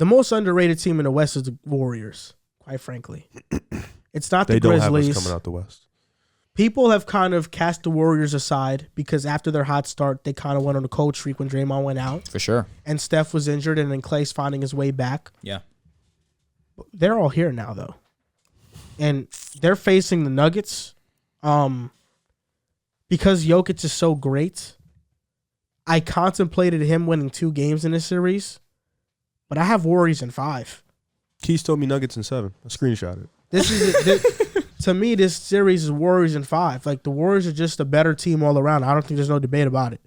the most underrated team in the West is the Warriors, quite frankly. It's not the They don't Grizzlies. have us coming out the West. People have kind of cast the Warriors aside because after their hot start, they kind of went on a cold streak when Draymond went out. For sure. And Steph was injured, and then Clay's finding his way back. Yeah. They're all here now, though. And they're facing the Nuggets. Because Jokic is so great, I contemplated him winning 2 games in this series, but I have Warriors in 5. Keys told me Nuggets in 7. I screenshot it. To me, this series is Warriors in 5. Like, the Warriors are just a better team all around. I don't think there's no debate about it.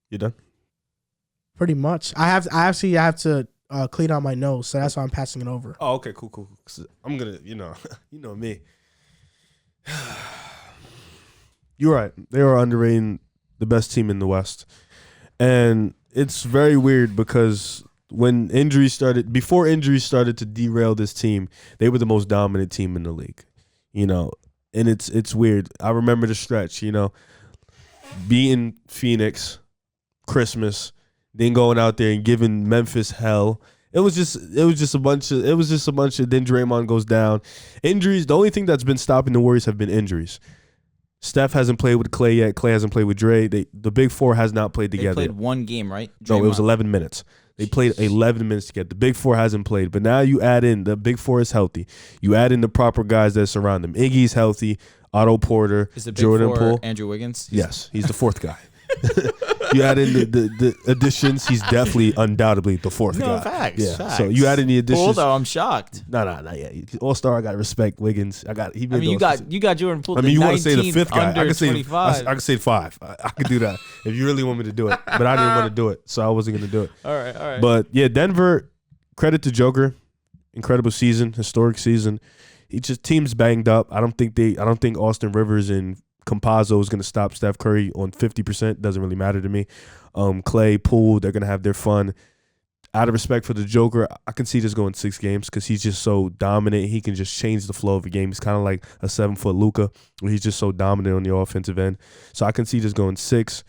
You done? Pretty much. I have to clean out my nose, so that's why I'm passing it over. Oh, okay, cool. I'm gonna, you know me. You're right. They are underrating the best team in the West, and it's very weird because before injuries started to derail this team, they were the most dominant team in the league, and it's weird. I remember the stretch, beating Phoenix, Christmas, then going out there and giving Memphis hell. It was just a bunch of then Draymond goes down. Injuries, the only thing that's been stopping the Warriors have been injuries. Steph hasn't played with Clay yet. Clay hasn't played with Dre. The Big Four has not played together. They played 1 game, right? No, it was 11 minutes. They played 11 minutes together. The Big Four hasn't played, but now you add in the Big Four is healthy. You add in the proper guys that surround them. Iggy's healthy. Otto Porter, is the Big Jordan Four Poole. Andrew Wiggins? Yes, he's the 4th guy. You add in the additions, he's definitely, undoubtedly the 4th guy. No, facts. Yeah. Facts. So you add in the additions. Poole, though, I'm shocked. No, not yet. All-Star, I got to respect Wiggins. You got Jordan Poole. You want to say the 5th guy? I could say 5. I could do that if you really want me to do it. But I didn't want to do it, so I wasn't going to do it. All right. But yeah, Denver. Credit to Joker, incredible season, historic season. He just team's banged up. I don't think Austin Rivers and Campazzo is going to stop Steph Curry on 50%. Doesn't really matter to me. Clay, Poole, they're going to have their fun. Out of respect for the Joker, I can see this going 6 games because he's just so dominant. He can just change the flow of a game. He's kind of like a 7-foot Luka, where he's just so dominant on the offensive end. So I can see this going 6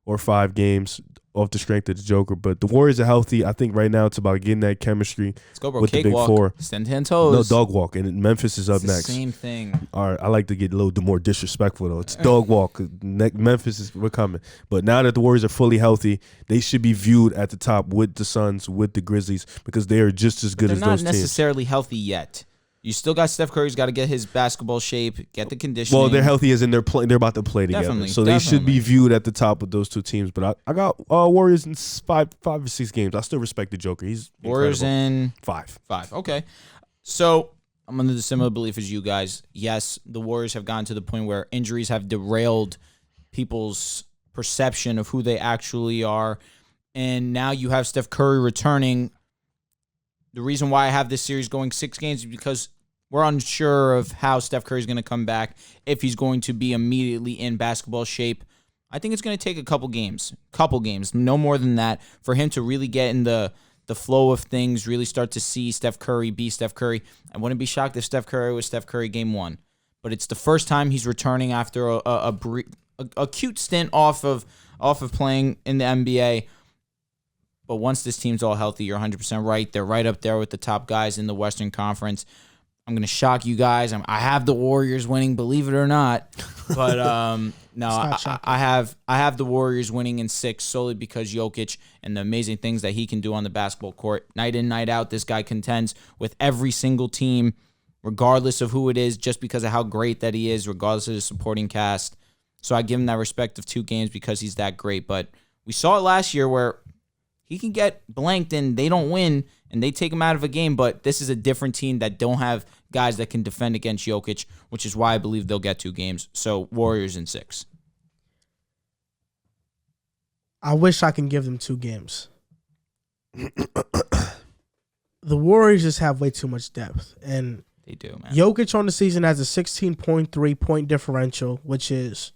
or 5 games off the strength of the Joker. But the Warriors are healthy. I think right now it's about getting that chemistry. Let's go, bro. With the Big Cakewalk. Four. Stand 10 toes. No, dog walk. And Memphis is up next. Same thing. All right, I like to get a little more disrespectful, though. It's dog walk. Memphis we're coming. But now that the Warriors are fully healthy, they should be viewed at the top with the Suns, with the Grizzlies, because they are just as good as those teams. They're not necessarily healthy yet. You still got Steph Curry's got to get his basketball shape, get the conditioning. Well, they're healthy as in they're about to play together. They should be viewed at the top with those 2 teams. But I got Warriors in 5 or 6 games. I still respect the Joker. He's Warriors in 5. Okay. So I'm under the similar belief as you guys. Yes, the Warriors have gotten to the point where injuries have derailed people's perception of who they actually are. And now you have Steph Curry returning. The reason why I have this series going 6 games is because we're unsure of how Steph Curry is going to come back, if he's going to be immediately in basketball shape. I think it's going to take a couple games, no more than that, for him to really get in the flow of things, really start to see Steph Curry be Steph Curry. I wouldn't be shocked if Steph Curry was Steph Curry game 1. But it's the first time he's returning after a cute stint off of playing in the NBA. But once this team's all healthy, you're 100% right. They're right up there with the top guys in the Western Conference. I'm going to shock you guys. I have the Warriors winning, believe it or not. But no, I have the Warriors winning in 6 solely because Jokic and the amazing things that he can do on the basketball court. Night in, night out, this guy contends with every single team, regardless of who it is, just because of how great that he is, regardless of the supporting cast. So I give him that respect of 2 games because he's that great. But we saw it last year where he can get blanked and they don't win and they take him out of a game, but this is a different team that don't have guys that can defend against Jokic, which is why I believe they'll get 2 games. So Warriors in 6. I wish I can give them 2 games. The Warriors just have way too much depth. And they do, man. Jokic on the season has a 16.3 point differential, which is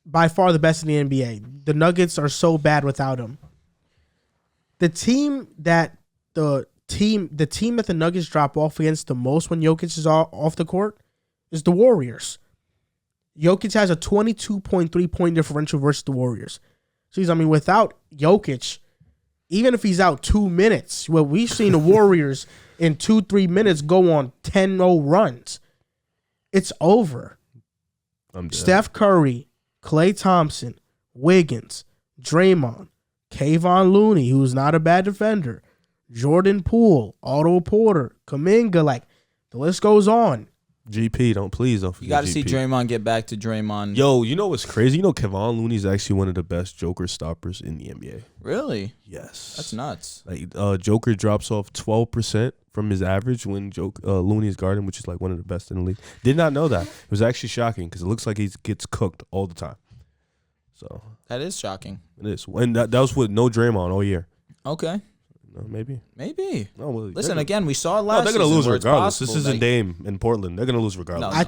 by far the best in the NBA. The Nuggets are so bad without him. The team that the Nuggets drop off against the most when Jokic is off the court is the Warriors. Jokic has a 22.3 point differential versus the Warriors. So without Jokic, even if he's out 2 minutes, well, we've seen the Warriors in 2-3 minutes go on 10-0 runs. It's over. I'm dead. Steph Curry, Klay Thompson, Wiggins, Draymond, Kayvon Looney, who's not a bad defender, Jordan Poole, Otto Porter, Kuminga, like the list goes on. GP, don't forget You got to GP. see Draymond get back to Draymond. Yo, you know what's crazy? You know Kevon Looney's actually one of the best Joker stoppers in the NBA. Really? Yes. That's nuts. Like Joker drops off 12% from his average when Looney is guarding, which is like one of the best in the league. Did not know that. It was actually shocking because it looks like he gets cooked all the time. So That is shocking. it is. And that was with no Draymond all year. Okay. No, maybe. Maybe. No, well, Listen, again, we saw it no, last they're gonna season lose where it's regardless. possible This isn't that- Dame in Portland. They're gonna lose regardless. No. I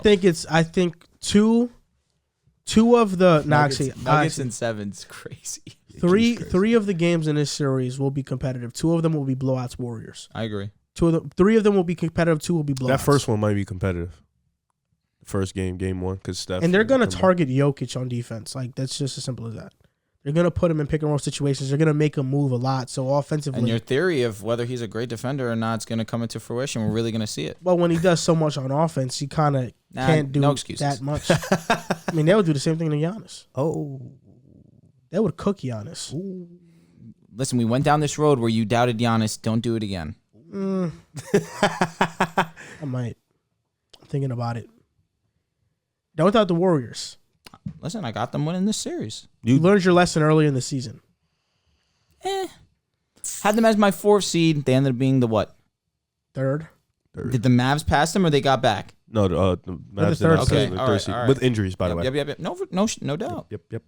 think two of the Nuggets and seven's crazy. three of the games in this series will be competitive. 2 of them will be blowouts. Warriors. I agree. 3 of them will be competitive. 2 will be blowouts. That first one might be competitive. First game 1, because Steph. And they're gonna target Jokic on defense. Like that's just as simple as that. They're gonna put him in pick and roll situations. They're gonna make him move a lot. So offensively, And your theory of whether he's a great defender or not is going to come into fruition. We're really going to see it. well, when he does so much on offense, he kind of can't do no excuses. that much. I mean, they would do the same thing to Giannis. Oh. They would cook Giannis. Listen, we went down this road where you doubted Giannis. Don't do it again. I might. I'm thinking about it. Don't doubt the Warriors. Listen, I got them winning this series. You learned your lesson early in the season. Had them as my 4th seed. They ended up being the what? Third. Did the Mavs pass them or they got back? No, the Mavs did third not. seed. Okay, all right. With injuries, by the way. Yep. No doubt. Yep.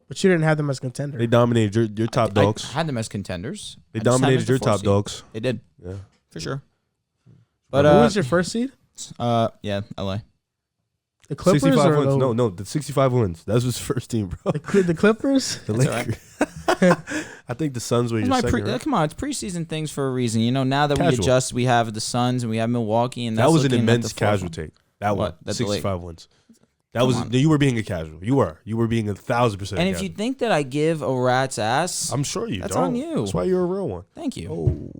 But you didn't have them as contender. They dominated your top dogs. I had them as contenders. They I just had them dominated as the your 4th top seed. dogs. They did. Yeah. For sure. Who But was your first seed? yeah, LA. The Clippers 65 or wins. the, No, the 65 wins. That was his first team, bro. the Clippers? The That's all right. Lakers. I think the Suns were your second. Right? Come on, it's preseason things for a reason. You know, now that we Casual. adjust, we have the Suns and we have Milwaukee, and That that's was an looking at immense the casual forefront. take. That What? one, That's the 65 wins. That Come was on. you were being a casual. You were being 1,000%. And if you think that I give a rat's ass, I'm sure you that's don't. on you. That's why you're a real one. Thank you. Oh,